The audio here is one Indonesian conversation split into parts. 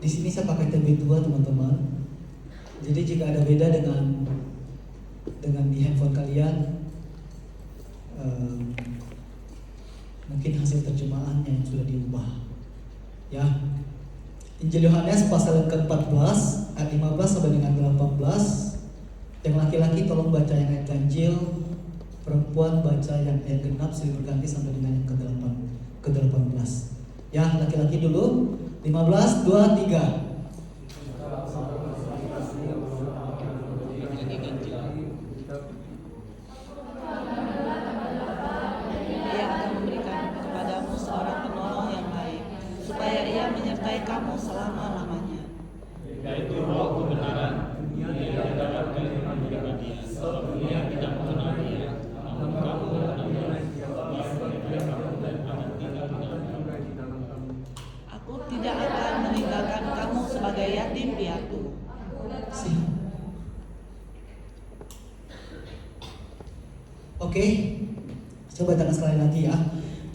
Di sini saya pakai TB2 teman-teman. Jadi jika ada beda dengan di handphone kalian, mungkin hasil terjemahannya yang sudah diubah. Ya. Injil Yohanes pasal ke-14 ayat 15 sampai dengan 18. Yang laki-laki tolong baca yang ayat ganjil, perempuan baca yang ayat genap silih berganti sampai dengan yang ke-18. Ya, laki-laki dulu. 15, 2, 3. Kamu selama-lamanya. Yaitu roh kebenaran, Dia datang dari kepada Dia. Dia tidak mengenal Dia, namun kamu mengenal Dia, sebab Dia kamu dan akan tinggal di dalam kamu. Aku tidak akan meninggalkan kamu sebagai yatim piatu. Oke, coba bacakan sekali lagi ya.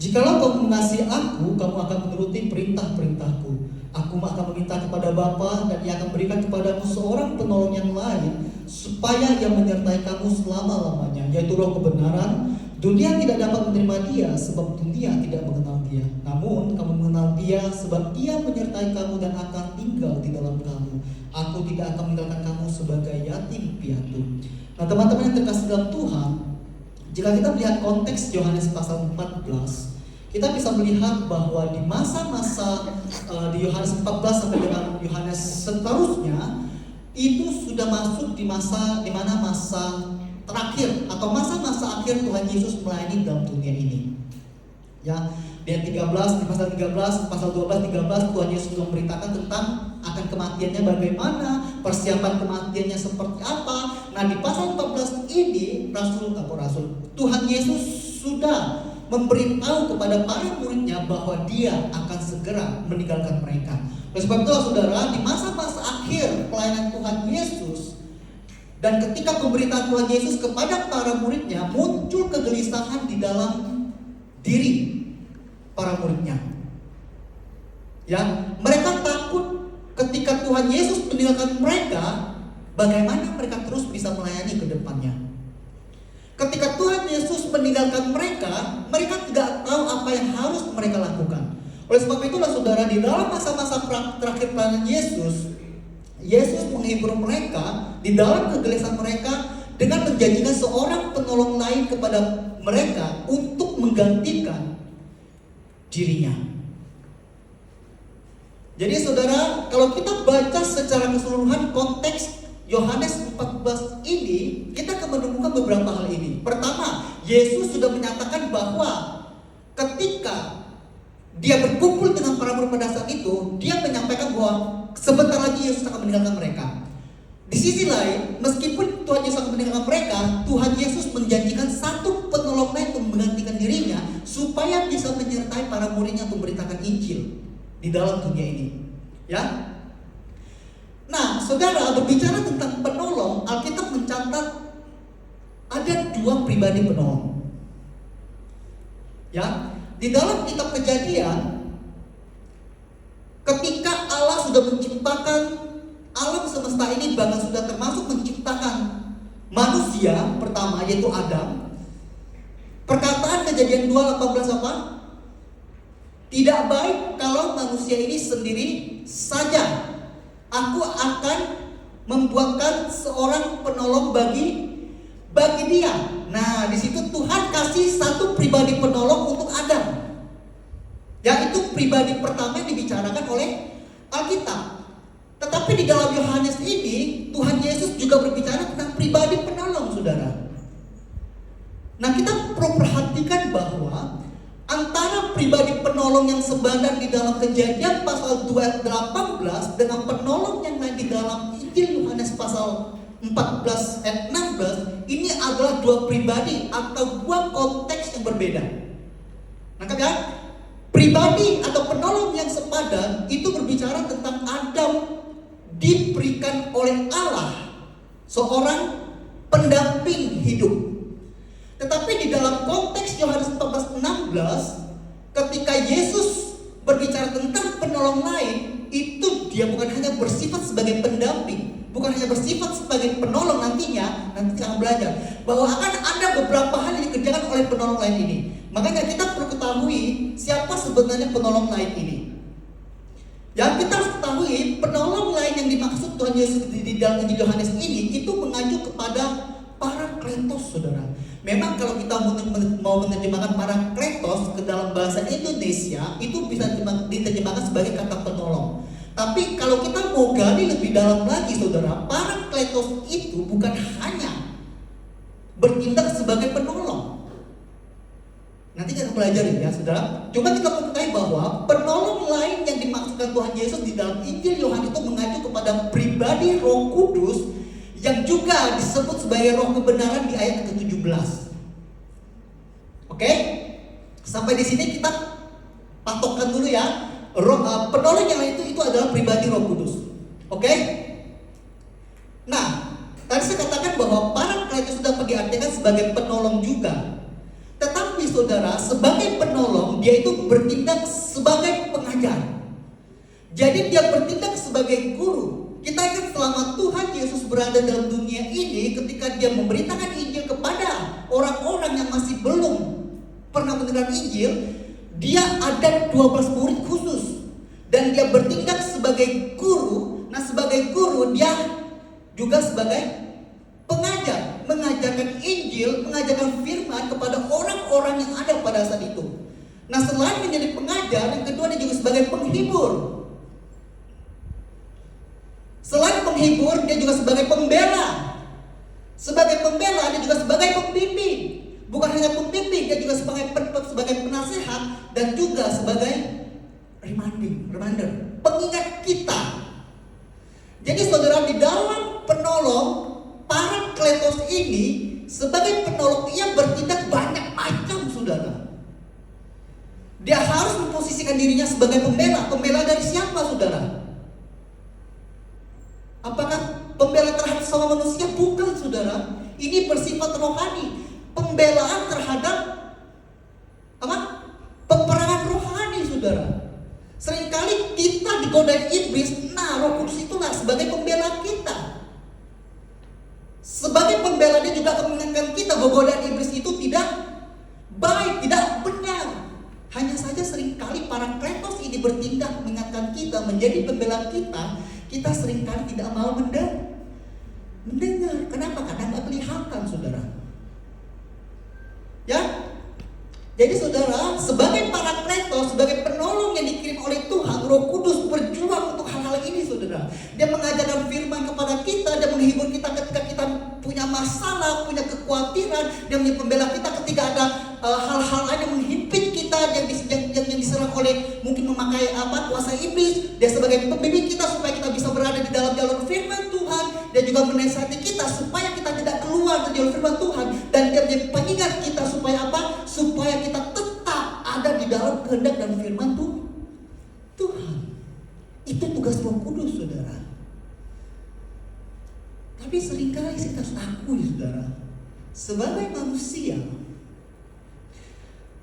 Jikalau kamu mengasihi aku, kamu akan menuruti perintah-perintahku. Aku akan meminta kepada Bapa dan Ia akan berikan kepadamu seorang penolong yang lain, supaya Ia menyertai kamu selama-lamanya, yaitu Roh kebenaran. Dunia tidak dapat menerima Dia, sebab dunia tidak mengenal Dia. Namun kamu mengenal Dia, sebab Ia menyertai kamu dan akan tinggal di dalam kamu. Aku tidak akan meninggalkan kamu sebagai yatim piatu. Nah teman-teman yang terkasih dalam Tuhan, jika kita melihat konteks Yohanes pasal 14, kita bisa melihat bahwa di masa-masa di Yohanes 14 sampai dengan Yohanes seterusnya itu sudah masuk di masa di mana masa terakhir atau masa-masa akhir Tuhan Yesus melayani dalam dunia ini. Ya, di ayat 13, di pasal 13, pasal 12, 13 Tuhan Yesus sudah memberitakan tentang akan kematiannya bagaimana, persiapan kematiannya seperti apa. Nah, di pasal 14 ini Tuhan Yesus sudah memberitahu kepada para muridnya bahwa Dia akan segera meninggalkan mereka. Oleh sebab itulah saudara, di masa-masa akhir pelayanan Tuhan Yesus dan ketika pemberitaan Tuhan Yesus kepada para muridnya, muncul kegelisahan di dalam diri para muridnya. Ya, mereka takut ketika Tuhan Yesus meninggalkan mereka, bagaimana mereka terus bisa melayani ke depannya. Ketika Tuhan Yesus meninggalkan mereka, mereka tidak tahu apa yang harus mereka lakukan. Oleh sebab itulah saudara, di dalam masa-masa terakhir pelayanan Yesus, Yesus menghibur mereka di dalam kegelisahan mereka dengan menjanjikan seorang penolong lain kepada mereka untuk menggantikan dirinya. Jadi saudara, kalau kita baca secara keseluruhan konteks Yohanes 14 ini, kita akan menemukan beberapa hal ini. Pertama, Yesus sudah menyatakan bahwa ketika Dia berkumpul dengan para murid pada saat itu, Dia menyampaikan bahwa sebentar lagi Yesus akan meninggalkan mereka. Di sisi lain, meskipun Tuhan Yesus akan meninggalkan mereka, Tuhan Yesus menjanjikan satu penolong lain untuk menggantikan dirinya, supaya bisa menyertai para muridnya untuk memberitakan Injil di dalam dunia ini. Ya. Nah, saudara, berbicara tentang penolong, Alkitab mencatat ada dua pribadi penolong. Ya, di dalam kitab Kejadian, ketika Allah sudah menciptakan alam semesta ini, bahkan sudah termasuk menciptakan manusia pertama, yaitu Adam. Perkataan Kejadian 2:18 apa? Tidak baik kalau manusia ini sendiri saja. Aku akan membuatkan seorang penolong bagi dia. Nah, di situ Tuhan kasih satu pribadi penolong untuk Adam. Ya, itu pribadi pertama yang dibicarakan oleh Alkitab. Tetapi di dalam Yohanes ini, Tuhan Yesus juga berbicara tentang pribadi penolong, saudara. Nah, kita perlu perhatikan bahwa antara pribadi penolong yang sebenarnya di dalam Kejadian pasal 2 ayat 18 dengan penolong yang lain di dalam Injil Yohanes pasal 14 ayat 16, ini adalah dua pribadi atau dua konteks yang berbeda. Nah, kan? Pribadi atau penolong yang sepadan itu berbicara tentang Adam diberikan oleh Allah seorang pendamping hidup. Tetapi di dalam konteks Yohanes 14:16, ketika Yesus berbicara tentang penolong lain, itu dia bukan hanya bersifat sebagai pendamping, bukan hanya bersifat sebagai penolong nantinya. Nanti kita akan belajar bahwa akan ada beberapa hal yang dikerjakan oleh penolong lain ini. Makanya kita perlu ketahui siapa sebenarnya penolong lain ini. Yang kita harus ketahui, penolong lain yang dimaksud Tuhan Yesus di dalam Injil Yohanes ini itu mengacu kepada Parakletos, saudara. Memang kalau kita mau menerjemahkan Parakletos ke dalam bahasa Indonesia, itu bisa diterjemahkan sebagai kata penolong. Tapi kalau kita mau gali lebih dalam lagi, saudara, Parakletos itu bukan hanya bertindak sebagai penolong. Nanti kita pelajari ya, saudara. Cuma kita mengetahui bahwa penolong lain yang dimaksudkan Tuhan Yesus di dalam Injil Yohanes itu mengacu kepada pribadi Roh Kudus yang juga disebut sebagai Roh kebenaran di ayat ke-17. Oke? Sampai di sini kita patokkan dulu ya. Penolong yang lain itu adalah pribadi Roh Kudus. Oke? Nah, tadi saya katakan bahwa Parakletos sudah diartikan sebagai penolong juga. Tetapi saudara, sebagai penolong, dia itu bertindak sebagai pengajar. Jadi dia bertindak sebagai guru. Kita ingat selama Tuhan Yesus berada dalam dunia ini, ketika dia memberitakan Injil kepada orang-orang yang masih belum pernah mendengar Injil, dia ada 12 murid khusus. Dan dia bertindak sebagai guru. Nah, sebagai guru dia juga sebagai pengajar, mengajarkan Injil, mengajarkan firman kepada orang-orang yang ada pada saat itu. Nah, selain menjadi pengajar, yang kedua dia juga sebagai penghibur. Selain penghibur, dia juga sebagai pembela. Sebagai pembela, dia juga sebagai pembimbing. Bukan hanya pembimbing, dia juga sebagai penasehat dan juga sebagai reminder, pengingat kita. Jadi saudara, di dalam penolong Parakletos ini, sebagai penolong ia bertindak banyak macam, saudara. Dia harus memposisikan dirinya sebagai pembela. Pembela dari siapa, saudara? Apakah pembela terhadap sama manusia? Bukan, saudara. Ini bersifat rohani. Pembelaan terhadap apa? Peperangan rohani, saudara. Seringkali kita digodain iblis. Nah, Roh Kudus itulah sebagai pembela kita. Sebagai pembela dia juga akan mengingatkan kita bahwa godaan iblis itu tidak baik, tidak benar. Hanya saja seringkali Parakletos ini bertindak mengingatkan kita, menjadi pembela kita. Kita seringkali tidak mau mendengar. Kenapa? Karena tidak kelihatan, saudara. Ya, jadi saudara, sebagai Parakletos, sebagai penolong yang dikirim oleh Tuhan, Roh Kudus berjuang untuk hal-hal ini, saudara. Dia mengajarkan firman kepada kita, dia menghibur kita ketika kita punya masalah, punya kekhawatiran. Dia menjadi pembela kita ketika ada hal-hal lain yang menghimpit kita, yang diserang oleh mungkin memakai kuasa iblis. Dia sebagai pembimbing kita supaya kita bisa berada di dalam jalur firman Tuhan. Dia juga menasihati kita supaya kita tidak keluar dari jalur firman Tuhan. Dan dia menjadi pengingat kita supaya apa? Supaya kita tetap ada di dalam kehendak dan firman Tuhan. Itu tugas Roh Kudus, saudara. Tapi seringkali kita harus akui, saudara, sebagai manusia,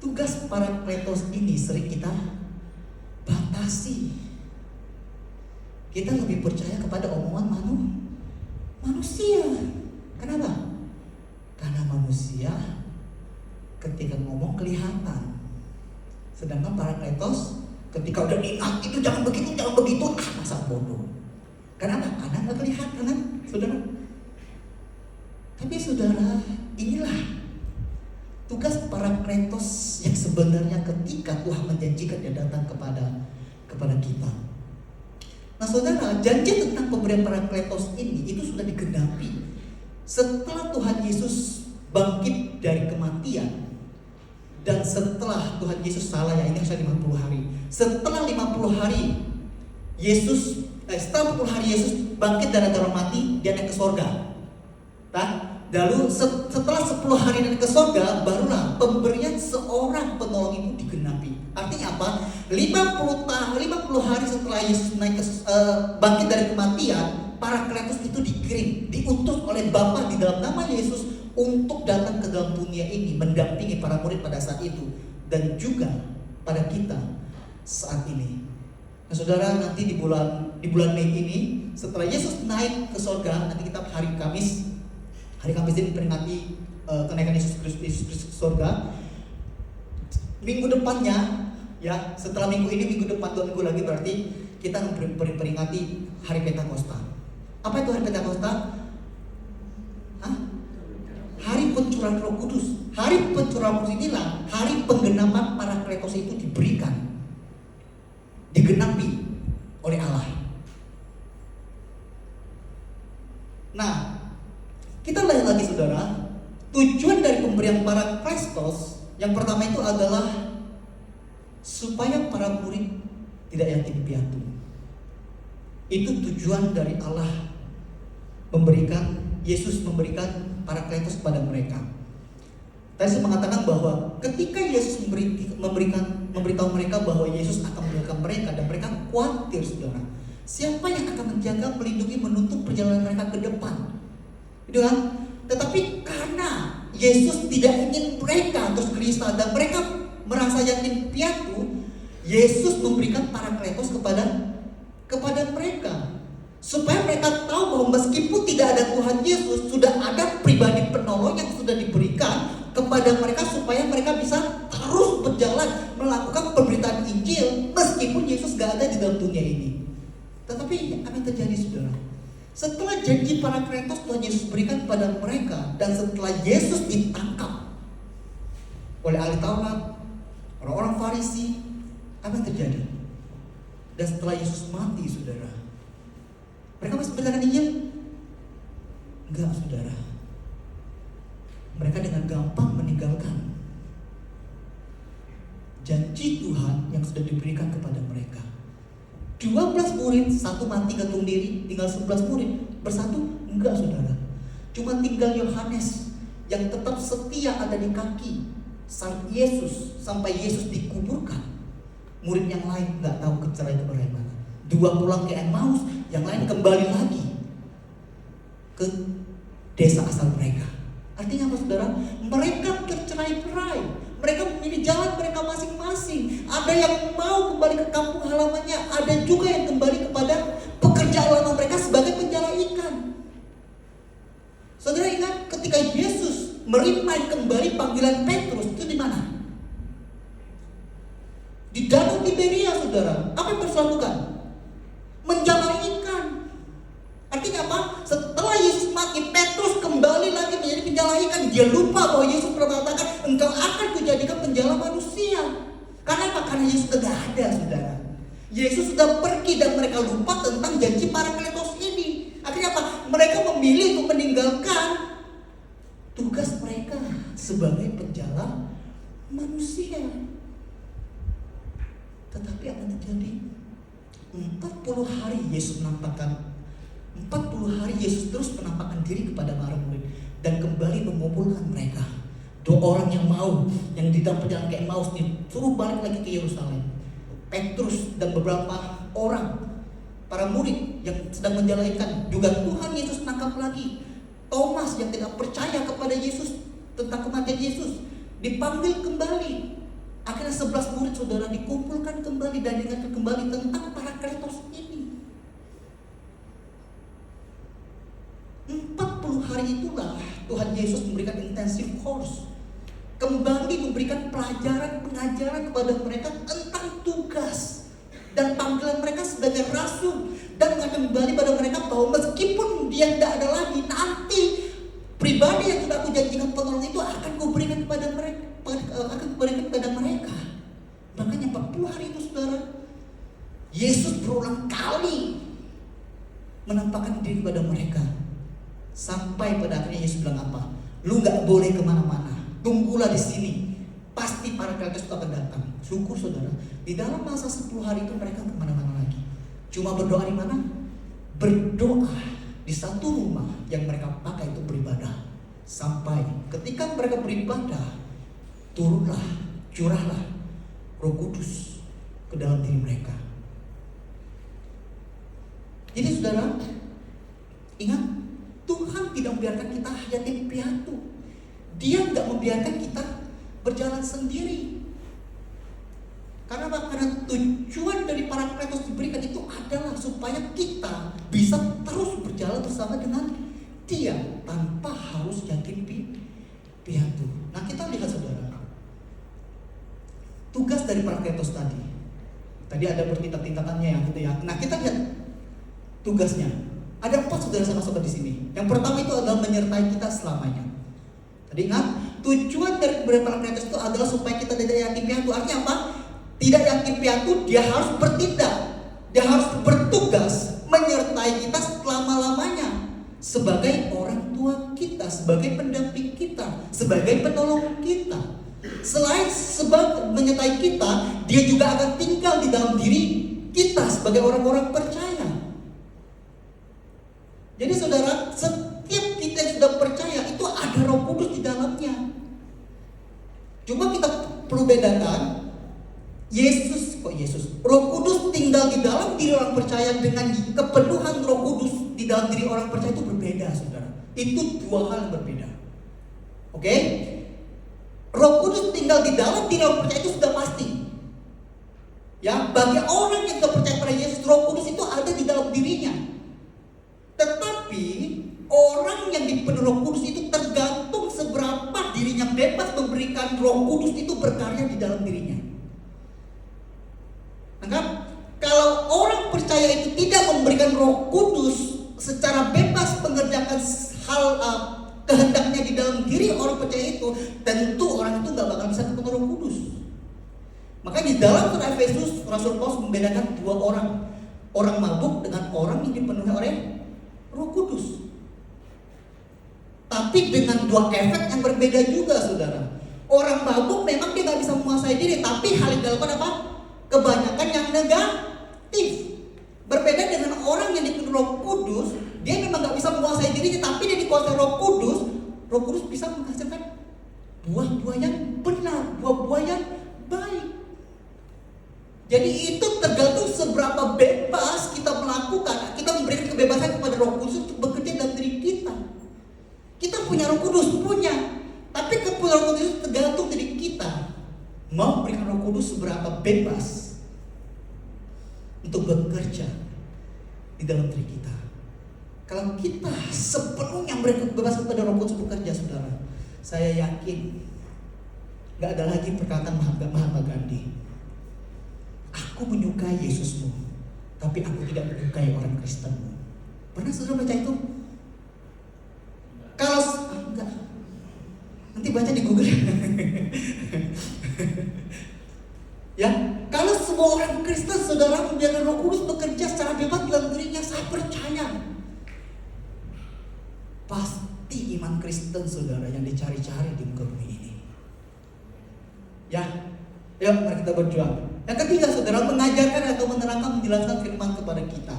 tugas Parakletos ini sering kita batasi. Kita lebih percaya kepada omongan manusia. Kenapa? Karena manusia ketika ngomong kelihatan. Sedangkan Parakletos ketika udah ingat itu jangan begitu, masa bodoh. Kenapa? Karena nggak kelihatan, kan, saudara. Tapi saudara, inilah tugas Parakletos yang sebenarnya ketika Tuhan menjanjikan dia datang kepada kita. Nah saudara, janji tentang pemberian Parakletos ini itu sudah digenapi setelah Tuhan Yesus bangkit dari kematian. Dan setelah Tuhan Yesus ini harusnya 50 hari. Setelah 50 hari setelah 50 hari Yesus bangkit dari antara mati, dia naik ke sorga. Lalu setelah 10 hari naik ke sorga, barulah pemberian seorang penolong itu digenapi. Artinya apa? 50 hari setelah Yesus bangkit dari kematian, Parakletos itu dikirim, diutus oleh Bapa di dalam nama Yesus untuk datang ke dalam dunia ini, mendampingi para murid pada saat itu dan juga pada kita saat ini. Nah, saudara, nanti di bulan Mei ini, setelah Yesus naik ke surga, nanti kita hari Kamis ini memperingati kenaikan Yesus Kristus ke surga. Minggu depannya, ya, setelah minggu ini, minggu depan 2 minggu lagi berarti kita memperingati hari Pentakosta. Apa itu hari Pentakosta? Hari pencurahan Roh Kudus. Hari pencurahan Roh Kudus inilah hari penggenapan Parakletos itu digenapi oleh Allah. Nah, kita lihat lagi saudara, tujuan dari pemberian Parakletos yang pertama itu adalah supaya para murid tidak yatim piatu. Itu tujuan dari Allah Yesus memberikan Parakletos kepada mereka. Tadi saya mengatakan bahwa ketika Yesus memberitahu mereka bahwa Yesus akan menjaga mereka dan mereka khawatir, saudara, siapa yang akan menjaga, melindungi, menuntut perjalanan mereka ke depan, gitu kan? Tetapi karena Yesus tidak ingin mereka terus gelisah dan mereka merasa yatim piatu, Yesus memberikan Parakletos kepada mereka. Supaya mereka tahu bahwa meskipun tidak ada Tuhan Yesus, sudah ada pribadi penolong yang sudah diberikan kepada mereka supaya mereka bisa terus berjalan melakukan pemberitaan Injil meskipun Yesus gak ada di dalam dunia ini. Tetapi apa yang terjadi, saudara? Setelah janji Parakletos Tuhan Yesus berikan kepada mereka, dan setelah Yesus ditangkap oleh ahli Taurat, orang-orang Farisi, apa yang terjadi? Dan setelah Yesus mati, saudara, mereka masih berjalan Injil? Enggak, saudara. Mereka dengan gampang meninggalkan janji Tuhan yang sudah diberikan kepada mereka. 12 murid, satu mati gantung diri, tinggal 11 murid bersatu? Enggak, saudara. Cuma tinggal Yohanes yang tetap setia ada di kaki sampai Yesus dikuburkan. Murid yang lain enggak tahu keceraian bagaimana. 2 pulang ke Emmaus, yang lain kembali lagi ke desa asal mereka. Artinya apa, saudara? Mereka tercerai-berai. Mereka memilih jalan mereka masing-masing. Ada yang mau kembali ke kampung halamannya, ada juga yang kembali kepada pekerjaan lama mereka sebagai penjala ikan. Saudara ingat ketika Yesus merintai kembali panggilan Petrus, itu di mana? Di Danau Tiberia, saudara. Apa yang harus lakukan? Menjala ikan. Artinya apa? Setelah Yesus mati, Petrus kembali lagi menjadi penjala ikan. Dia lupa bahwa Yesus pernah mengatakan, engkau akan kujadikan penjala manusia. Karena apa? Karena Yesus sudah ada, saudara. Yesus sudah pergi dan mereka lupa tentang janji Parakletos ini. Akhirnya apa? Mereka memilih untuk meninggalkan tugas mereka sebagai penjala manusia. Tetapi apa yang terjadi? 40 hari Yesus menampakkan 40 hari Yesus terus menampakkan diri kepada para murid dan kembali mengumpulkan mereka. 2 orang yang mau, yang di dalam perjalanan ke Emmaus disuruh balik lagi ke Yerusalem. Petrus dan beberapa orang para murid yang sedang menjalankan juga Tuhan Yesus tangkap lagi. Thomas yang tidak percaya kepada Yesus tentang kematian Yesus dipanggil kembali. Akhirnya 11 murid, saudara, dikumpulkan kembali dan diingatkan kembali tentang Parakletos ini. 40 hari itulah Tuhan Yesus memberikan intensive course, kembali memberikan pelajaran, pengajaran kepada mereka tentang tugas dan panggilan mereka sebagai rasul, dan mengatakan kembali pada mereka bahwa meskipun dia tidak ada lagi, nanti pribadi yang sudah aku janjikan penolong itu akan kuberikan kepada mereka, Makanya 40 hari itu, saudara, Yesus berulang kali menampakkan diri kepada mereka. Sampai pada akhirnya Yesus bilang apa? Lu gak boleh kemana-mana, tunggulah di sini, pasti Parakletos itu akan datang. Syukur, saudara, di dalam masa 10 hari itu mereka kemana-mana lagi. Cuma berdoa di mana? Berdoa di satu rumah yang mereka pakai untuk beribadah. Sampai ketika mereka beribadah, curahlah Roh Kudus ke dalam diri mereka. Jadi, saudara, ingat, Tuhan tidak membiarkan kita yatim piatu. Dia tidak membiarkan kita berjalan sendiri. Karena apa? Karena tujuan dari Parakletos diberikan itu adalah supaya kita bisa terus berjalan bersama dengan Dia tanpa harus yakin piatu. Nah, kita lihat saudara, tugas dari Parakletos tadi ada bertindak-tindakannya yang gitu ya. Nah, kita lihat tugasnya. Ada 4 saudara saya masukkan di sini. Yang pertama itu adalah menyertai kita selamanya. Tadi ingat, tujuan dari Parakletos itu adalah supaya kita tidak yakin piatu. Artinya apa? Tidak yakin piatu, dia harus bertindak. Dia harus bertugas menyertai kita selama-lamanya. Sebagai orang tua kita, sebagai pendamping kita, sebagai penolong kita. Selain sebagai menyertai kita, dia juga akan tinggal di dalam diri kita sebagai orang-orang percaya. Jadi saudara, setiap kita yang sudah percaya itu ada Roh Kudus di dalamnya. Cuma kita perlu bedakan, Roh Kudus tinggal di dalam diri orang percaya dengan kepenuhan Roh Kudus di dalam diri orang percaya itu berbeda, saudara. Itu 2 hal yang berbeda. Oke? Roh Kudus tinggal di dalam diri orang percaya itu sudah pasti. Ya, bagi orang yang sudah percaya pada Yesus, Roh Kudus itu ada di dalam dirinya. Tetapi orang yang dipenuhi Roh Kudus itu tergantung seberapa dirinya bebas memberikan Roh Kudus itu berkarya di dalam dirinya. Nah, kalau orang percaya itu tidak memberikan Roh Kudus secara bebas mengerjakan hal kehendaknya di dalam diri orang percaya itu, tentu orang itu nggak bakal bisa ketemu Roh Kudus. Makanya di dalam surat Efesus, Rasul Paulus membedakan 2 orang mabuk dengan orang yang dipenuhi oleh Roh Kudus. Tapi dengan 2 efek yang berbeda juga, saudara. Orang mabuk memang dia nggak bisa menguasai diri, tapi hal yang dilakukan apa? Kebanyakan yang negatif. Berbeda dengan orang yang dipenuhi Roh Kudus, dia memang nggak bisa menguasai dirinya, tapi dia dikuasai Roh Kudus. Roh Kudus bisa menghasilkan buah-buah yang benar, buah-buah yang baik. Jadi itu tergantung seberapa bebas kita melakukan. Kita memberikan kebebasan kepada Roh Kudus untuk bekerja dalam diri kita. Kita punya Roh Kudus, punya. Tapi kepunyaan Roh Kudus itu tergantung dari kita mau berikan Roh Kudus seberapa bebas untuk bekerja di dalam diri kita. Kalau kita sepenuhnya memberikan kebebasan kepada Roh Kudus bekerja, saudara, saya yakin gak ada lagi perkataan Mahatma Gandhi, aku menyukai Yesusmu, tapi aku tidak menyukai orang Kristenmu. Pernah saudara baca itu? Kalau enggak, nanti baca di Google. Ya, kalau semua orang Kristen saudara membiarkan Roh Kudus bekerja secara bebas dalam dirinya, saya percaya pasti iman Kristen saudara yang dicari-cari di muka bumi ini. Ya, yuk mari kita berjuang. Yang ketiga saudara, mengajarkan atau menerangkan, menjelaskan firman kepada kita.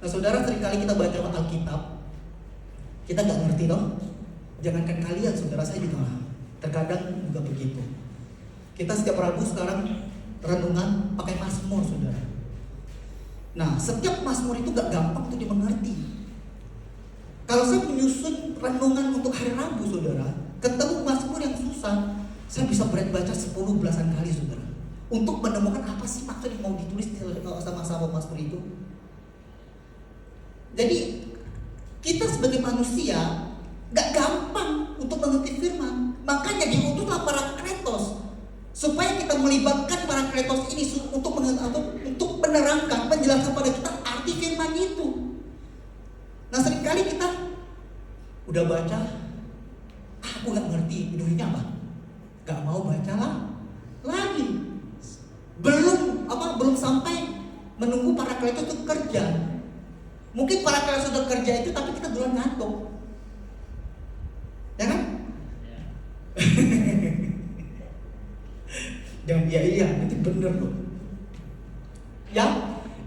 Nah saudara, seringkali kita baca Alkitab, kita gak ngerti dong. Jangankan kalian saudara, saya juga terkadang juga begitu. Kita setiap Rabu sekarang renungan pakai Mazmur saudara. Nah setiap Mazmur itu gak gampang untuk dimengerti. Kalau saya menyusun renungan untuk hari Rabu saudara, ketemu Mazmur yang susah, saya bisa baca 10 belasan kali saudara, untuk menemukan apa sih maksud yang mau ditulis sama-sama Mazmur itu. Jadi kita sebagai manusia gak gampang untuk mengerti firman. Makanya diutuslah Parakletos, supaya kita melibatkan Parakletos ini untuk menerangkan, menjelaskan pada kita arti firman itu. Nah seringkali kita udah baca, aku gak ngerti ini apa, gak mau baca lagi. Belum sampai menunggu Parakletos itu kerja. Mungkin Parakletos sudah kerja itu, tapi kita duluan ngantuk, ya kan? Jangan iya itu bener loh. Ya,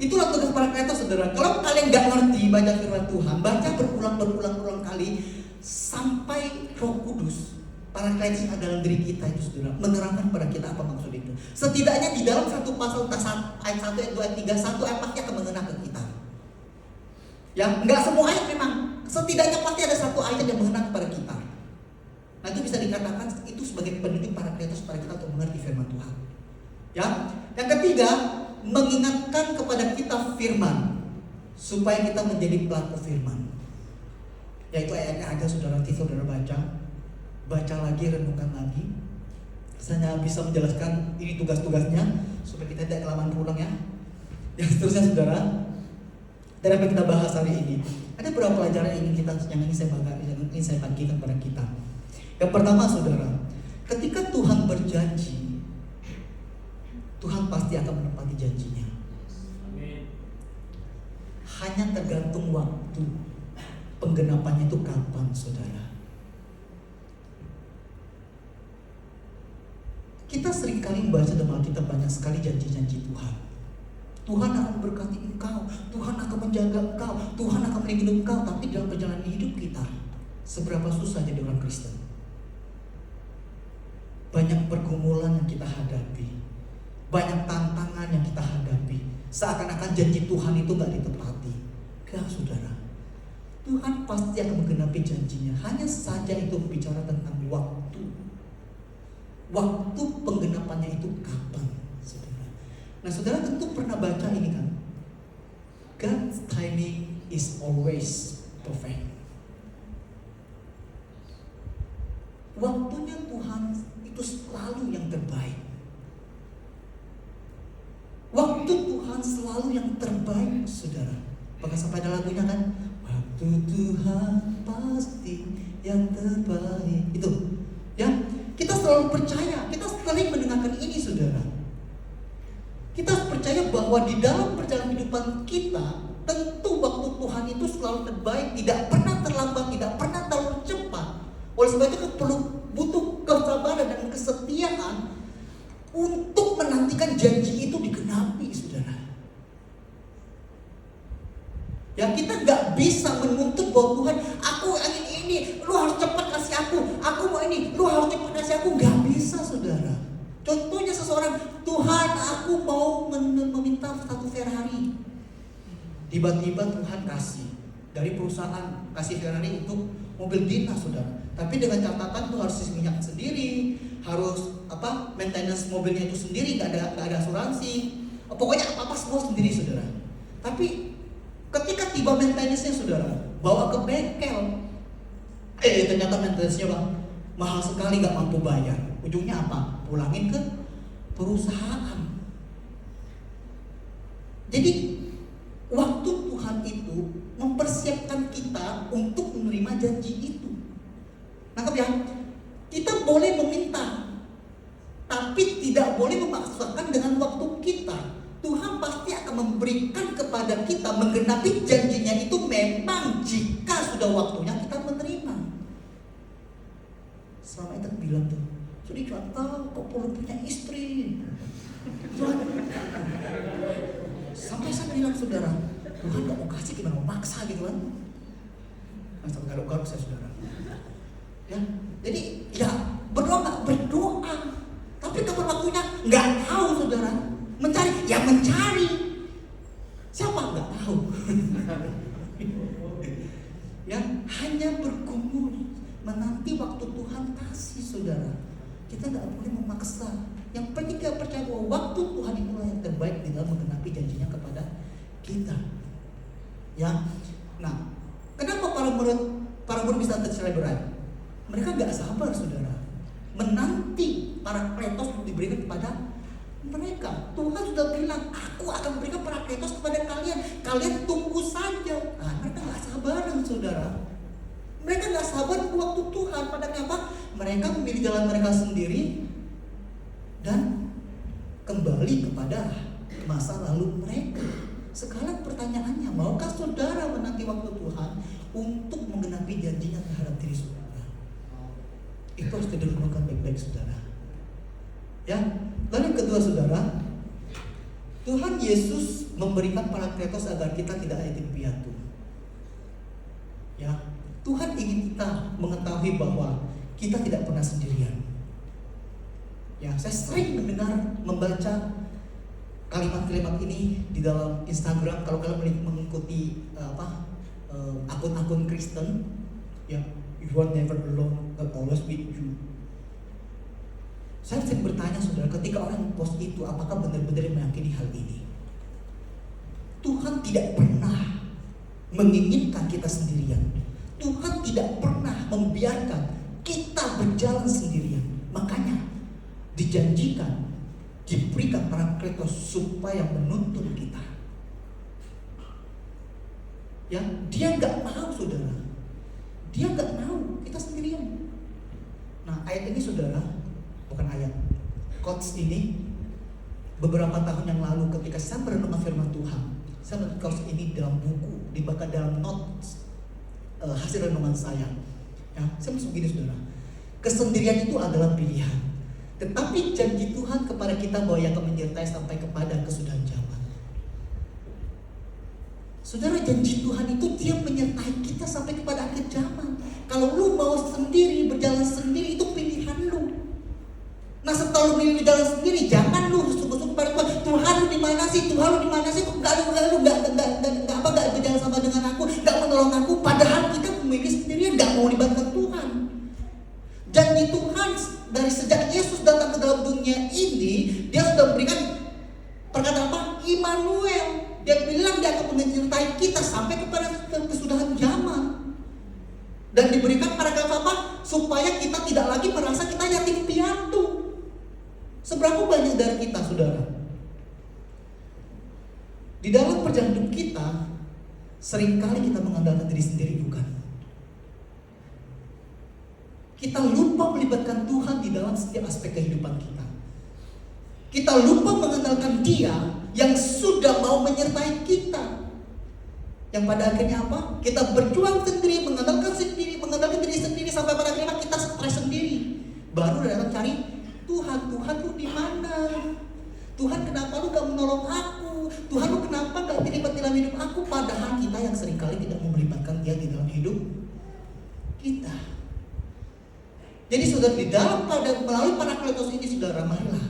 itulah tugas Parakletos saudara. Kalau kalian nggak ngerti baca firman Tuhan, baca berulang kali sampai Roh Kudus Parakletos dalam diri kita itu saudara menerangkan pada kita apa maksud itu. Setidaknya di dalam satu pasal ayat 1, ayat 2, ayat 3, satu ayat pasti akan mengena ke kita. Ya, nggak semua ayat memang. Setidaknya pasti ada satu ayat yang mengena kepada kita. Nah itu bisa dikatakan itu sebagai pendidik Parakletos pada kita untuk mengerti firman Tuhan. Ya, Yang ketiga, mengingatkan kepada kita firman supaya kita menjadi pelaku firman. Yaitu ayatnya ada, saudara, saudara baca lagi, renungkan lagi. Saya bisa menjelaskan ini tugas-tugasnya supaya kita tidak kelamaan pulang ya. Yang seterusnya, saudara, dan apa yang kita bahas hari ini, ada beberapa pelajaran yang ingin saya bagikan kepada kita. Yang pertama, saudara, ketika Tuhan berjanji, Tuhan pasti akan menepati janjinya. Hanya tergantung waktu penggenapannya itu kapan, saudara. Kita seringkali membaca dalam Alkitab banyak sekali janji-janji Tuhan. Tuhan akan memberkati engkau, Tuhan akan menjaga engkau, Tuhan akan melindungi engkau. Tapi dalam perjalanan hidup kita, seberapa susah jadi orang Kristen? Banyak pergumulan yang kita hadapi, banyak tantangan yang kita hadapi. Seakan-akan janji Tuhan itu gak ditepati. Enggak, saudara. Tuhan pasti akan menggenapi janjinya. Hanya saja itu bicara tentang waktu. Waktu penggenapannya itu kapan, saudara. Nah, saudara tentu pernah baca ini kan, God's timing is always perfect. Waktunya Tuhan itu selalu yang terbaik. Waktu Tuhan selalu yang terbaik, saudara. Bahkan sampai ada lagunya kan, waktu Tuhan pasti yang terbaik. Itu, ya. Kita selalu percaya, kita sering mendengarkan ini, saudara. Kita percaya bahwa di dalam perjalanan kehidupan kita, tentu waktu Tuhan itu selalu terbaik, tidak pernah terlambat, tidak pernah terlalu cepat. Oleh sebab itu kita perlu butuh kesabaran dan kesetiaan untuk menantikan janji itu digenapi, saudara. Ya, kita gak bisa menuntut bahwa Tuhan, aku ingin ini, lu harus cepat kasih aku mau ini, lu harus cepat kasih aku. Gak bisa, saudara. Contohnya seseorang, Tuhan, aku mau meminta satu Ferrari. Tiba-tiba Tuhan kasih dari perusahaan, kasih Ferrari untuk mobil dinas, saudara. Tapi dengan catatan tuh harus isi minyak sendiri, harus maintenance mobilnya itu sendiri, gak ada asuransi. Pokoknya apa semua sendiri, saudara. Tapi ketika tiba maintenance-nya, saudara, bawa ke bengkel, ternyata maintenance-nya mahal sekali, gak mampu bayar. Ujungnya apa? Pulangin ke perusahaan. Jadi waktu Tuhan itu mempersiapkan kita untuk menerima janji itu. Nangkep ya? Kita boleh meminta, tapi tidak boleh memaksakan dengan waktu kita. Tuhan pasti akan memberikan kepada kita, menggenapi janjinya itu memang jika sudah waktunya kita menerima. Selama itu bilang tuh, sudah cuma tahu kok perlu punya istri. Sampai saya bilang, saudara, Tuhan gak mau kasih, gimana mau maksa gitu kan. Sampai garuk-garuk saya, saudara. Ya, jadi ya berdoa gak berdoa, tapi kapan waktunya gak tahu, saudara. Mencari, ya mencari. Siapa gak tahu. Ya, hanya bergumul menanti waktu Tuhan kasih, saudara. Kita gak boleh memaksa. Yang penting kita percaya bahwa waktu Tuhan itulah yang terbaik di dalam menggenapi janjinya kepada kita. Ya, nah, kenapa para murid bisa tercerai berai? Mereka gak sabar, saudara, menanti para kletos untuk diberikan kepada mereka. Tuhan sudah bilang, aku akan memberikan para kletos kepada kalian. Kalian tunggu saja. Nah, mereka gak sabaran, saudara. Mereka gak sabar waktu Tuhan. Padahal apa? Mereka memilih jalan mereka sendiri dan kembali kepada masa lalu mereka. Sekarang pertanyaannya, maukah saudara menanti waktu Tuhan untuk menggenapi janjinya terhadap diri saudara? Itu harus direnungkan baik-baik, saudara. Ya, lalu yang kedua, saudara, Tuhan Yesus memberikan Parakletos agar kita tidak yatim piatu. Ya, Tuhan ingin kita mengetahui bahwa kita tidak pernah sendirian. Ya, saya sering membaca kalimat-kalimat ini di dalam Instagram. Kalau kalian mengikuti akun-akun Kristen, ya, you are never alone, God always with you. Saya sering bertanya saudara, ketika orang post itu apakah benar-benar meyakini hal ini? Tuhan tidak pernah menginginkan kita sendirian. Tuhan tidak pernah membiarkan kita berjalan sendirian. Makanya dijanjikan, diberikan Parakletos supaya menuntun kita. Ya, dia nggak mau saudara. Dia nggak mau kita sendirian. Nah, ayat ini saudara, bukan ayat, quotes ini beberapa tahun yang lalu ketika saya merenungkan firman Tuhan, saya melihat quotes ini dalam buku, dibakar dalam notes hasil renungan saya. Ya, saya masuk gini saudara, kesendirian itu adalah pilihan, tetapi janji Tuhan kepada kita bahwa Ia akan menyertai sampai kepada kesudahan zaman. Saudara, janji Tuhan itu Dia menyertai kita sampai kepada akhir zaman. Kalau lu mau sendiri, berjalan sendiri, itu pilihan lu. Nah, setelah lu milih jalan sendiri, jangan lu sungguh-sungguh pada Tuhan. Tuhan lu di mana sih? Tuhan lu di mana sih? Kok enggak berjalan sama dengan aku, enggak menolong aku. Padahal kita memilih sendirian, enggak mau libatkan Tuhan. Janji Tuhan dari sejak Yesus datang ke dalam dunia ini, Dia sudah memberikan perkataan apa? Immanuel. Dia bilang Dia akan menyertai kita sampai kepada kesudahan zaman. Dan diberikan paragraf apa? Supaya kita tidak lagi merasa kita yatim piatu. Seberapa banyak dari kita, saudara, di dalam perjalanan hidup kita seringkali kita mengandalkan diri sendiri, bukan? Kita lupa melibatkan Tuhan di dalam setiap aspek kehidupan kita. Kita lupa mengandalkan Dia yang sudah mau menyertai kita. Yang pada akhirnya apa? Kita berjuang sendiri, mengandalkan diri sendiri sampai pada akhirnya kita stres sendiri. Baru datang cari Tuhan lu di mana? Tuhan, kenapa lu gak menolong aku? Tuhan, lu kenapa gak terlibat dalam hidup aku? Padahal kita yang seringkali tidak melibatkan Dia di dalam hidup kita. Jadi saudara, di dalam melalui Parakletos ini saudara, marilah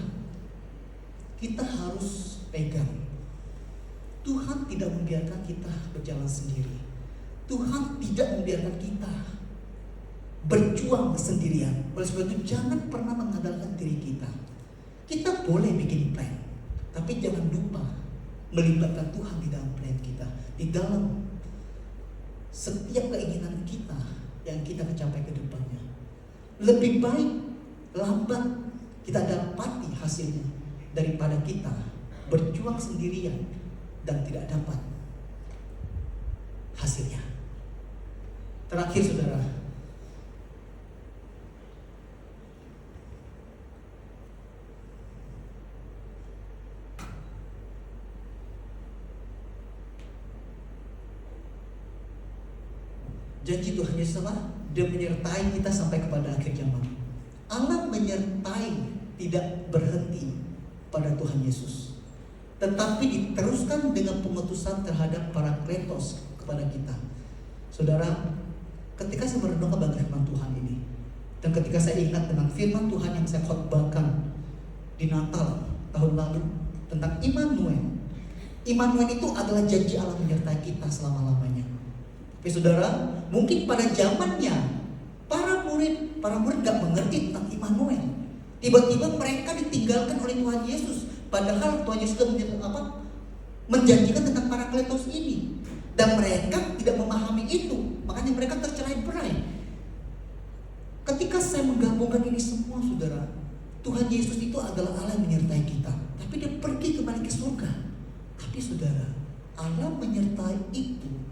kita harus pegang. Tuhan tidak membiarkan kita berjalan sendiri. Tuhan tidak membiarkan kita berjuang sendirian. Oleh sebab itu jangan pernah mengandalkan diri kita. Kita boleh bikin plan, tapi jangan lupa melibatkan Tuhan di dalam plan kita, di dalam setiap keinginan kita yang kita mencapai ke depannya. Lebih baik lambat kita dapati hasilnya daripada kita berjuang sendirian dan tidak dapat hasilnya. Terakhir saudara, janji Tuhan Yesus apa? Dia menyertai kita sampai kepada akhir zaman. Allah menyertai tidak berhenti pada Tuhan Yesus, tetapi diteruskan dengan pengutusan terhadap Parakletos kepada kita. Saudara, ketika saya merenungkan bagi firman Tuhan ini, dan ketika saya ingat dengan firman Tuhan yang saya khotbahkan di Natal tahun lalu tentang Immanuel. Immanuel itu adalah janji Allah menyertai kita selama-lamanya. Tapi saudara, mungkin pada zamannya para murid gak mengerti tentang Immanuel. Tiba-tiba mereka ditinggalkan oleh Tuhan Yesus. Padahal Tuhan Yesus sudah menjanjikan tentang Parakletos ini. Dan mereka tidak memahami itu. Makanya mereka tercerai-berai. Ketika saya menggabungkan ini semua saudara, Tuhan Yesus itu adalah Allah yang menyertai kita. Tapi Dia pergi kembali ke surga. Tapi saudara, Allah menyertai itu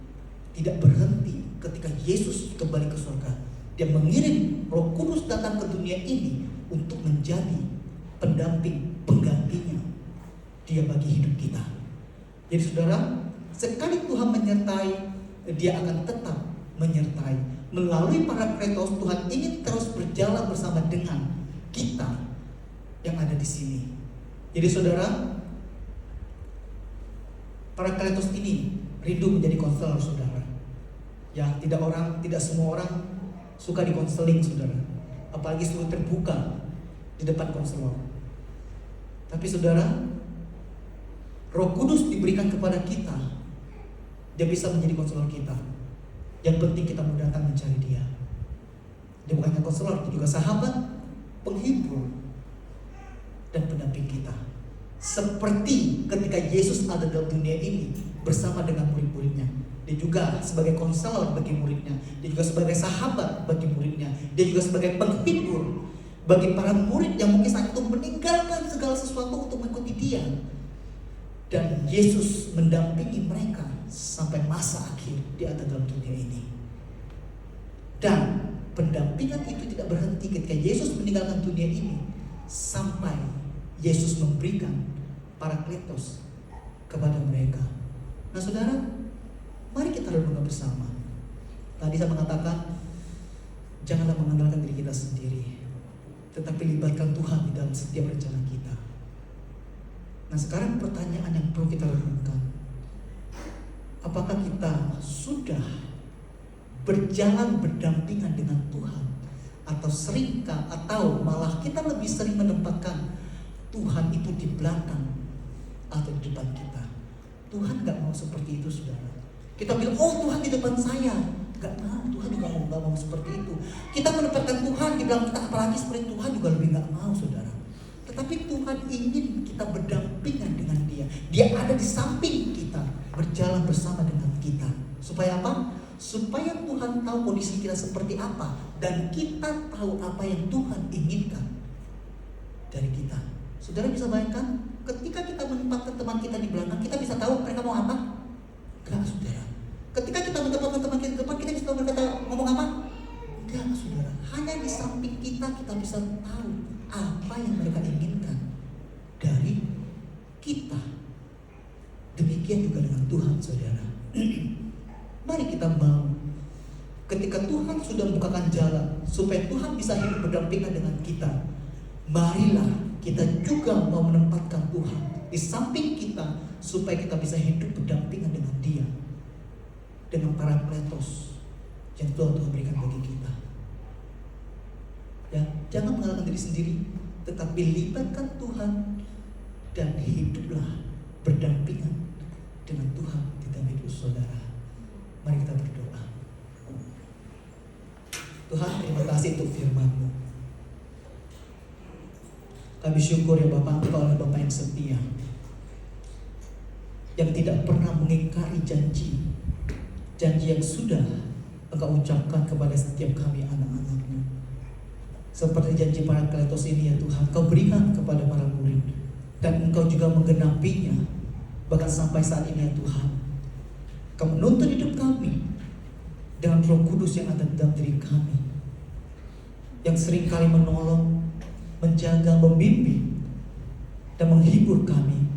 tidak berhenti ketika Yesus kembali ke surga. Dia mengirim Roh Kudus datang ke dunia ini untuk menjadi pendamping, penggantinya Dia bagi hidup kita. Jadi saudara, sekali Tuhan menyertai, Dia akan tetap menyertai. Melalui Parakletos, Tuhan ingin terus berjalan bersama dengan kita yang ada di sini. Jadi saudara, Parakletos ini rindu menjadi konselor saudara. Ya, tidak semua orang suka di konseling saudara. Apalagi suruh terbuka di depan konselor. Tapi saudara, Roh Kudus diberikan kepada kita. Dia bisa menjadi konselor kita. Yang penting kita mau datang mencari Dia. Dia bukan hanya konselor, dia juga sahabat, penghibur, dan pendamping kita. Seperti ketika Yesus ada dalam dunia ini bersama dengan murid-muridnya. Dia juga sebagai konselor bagi muridnya. Dia juga sebagai sahabat bagi muridnya. Dia juga sebagai penghibur bagi para murid yang mungkin saat itu meninggalkan segala sesuatu untuk mengikuti dia. Dan Yesus mendampingi mereka sampai masa akhir dia ada dalam dunia ini. Dan pendampingan itu tidak berhenti ketika Yesus meninggalkan dunia ini, sampai Yesus memberikan Parakletos kepada mereka. Nah saudara, mari kita renungkan bersama. Tadi saya mengatakan, janganlah mengandalkan diri kita sendiri, tetapi libatkan Tuhan di dalam setiap rencana kita. Nah sekarang pertanyaan yang perlu kita renungkan, apakah kita sudah berjalan berdampingan dengan Tuhan, atau malah kita lebih sering menempatkan Tuhan itu di belakang atau di depan kita? Tuhan gak mau seperti itu saudara. Kita bilang, oh Tuhan di depan saya. Gak mau, Tuhan juga gak mau seperti itu. Kita menempatkan Tuhan di belakang kita, apalagi seperti Tuhan juga lebih gak mau saudara. Tetapi Tuhan ingin kita berdampingan dengan dia. Dia ada di samping kita, berjalan bersama dengan kita. Supaya apa? Supaya Tuhan tahu kondisi kita seperti apa, dan kita tahu apa yang Tuhan inginkan dari kita. Saudara bisa bayangkan, ketika kita menempatkan teman kita di belakang, kita bisa tahu mereka mau apa? Enggak saudara. Ketika kita menempatkan teman kita di depan, kita bisa tahu mereka ngomong apa? Enggak saudara. Hanya di samping kita bisa tahu apa yang mereka inginkan dari kita. Demikian juga dengan Tuhan saudara. Mari kita mau, ketika Tuhan sudah membukakan jalan supaya Tuhan bisa hidup berdampingan dengan kita, marilah kita juga mau menempatkan Tuhan di samping kita supaya kita bisa hidup berdampingan dengan dia, dengan Parakletos yang Tuhan berikan bagi kita. Ya, jangan mengandalkan diri sendiri, tetapi libatkan Tuhan dan hiduplah berdampingan dengan Tuhan di dalam hidup saudara. Mari kita berdoa. Tuhan, terima kasih untuk firman-Mu. Kami syukur ya Bapak, Engkau adalah Bapak yang setia, yang tidak pernah mengingkari janji yang sudah Engkau ucapkan kepada setiap kami anak-anak-Mu. Seperti janji Parakletos ini ya Tuhan, Engkau berikan kepada para murid, dan Engkau juga menggenapinya bahkan sampai saat ini ya Tuhan. Kau menuntun hidup kami dengan Roh Kudus yang ada dalam diri kami, yang seringkali menolong, menjaga, membimbing, dan menghibur kami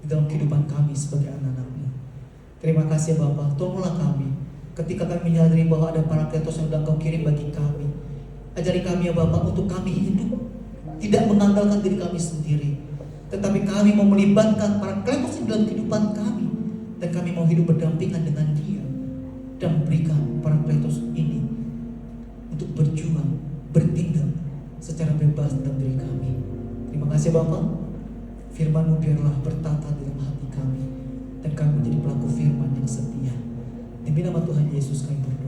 di dalam kehidupan kami sebagai anak-anak-Mu. Terima kasih Bapak, tolonglah kami ketika kami menyadari bahwa ada Parakletos yang sudah Engkau kirim bagi kami. Ajari kami ya Bapak untuk kami hidup tidak mengandalkan diri kami sendiri, tetapi kami mau melibatkan Parakletos di dalam kehidupan kami, dan kami mau hidup berdampingan dengan dia dan memberikan Parakletos ini untuk berjuang, bertindak secara bebas dalam diri kami. Terima kasih Bapak, firman-Mu biarlah bertata dalam hati kami, dan kami menjadi pelaku firman yang setia. Demi nama Tuhan Yesus kami berdoa.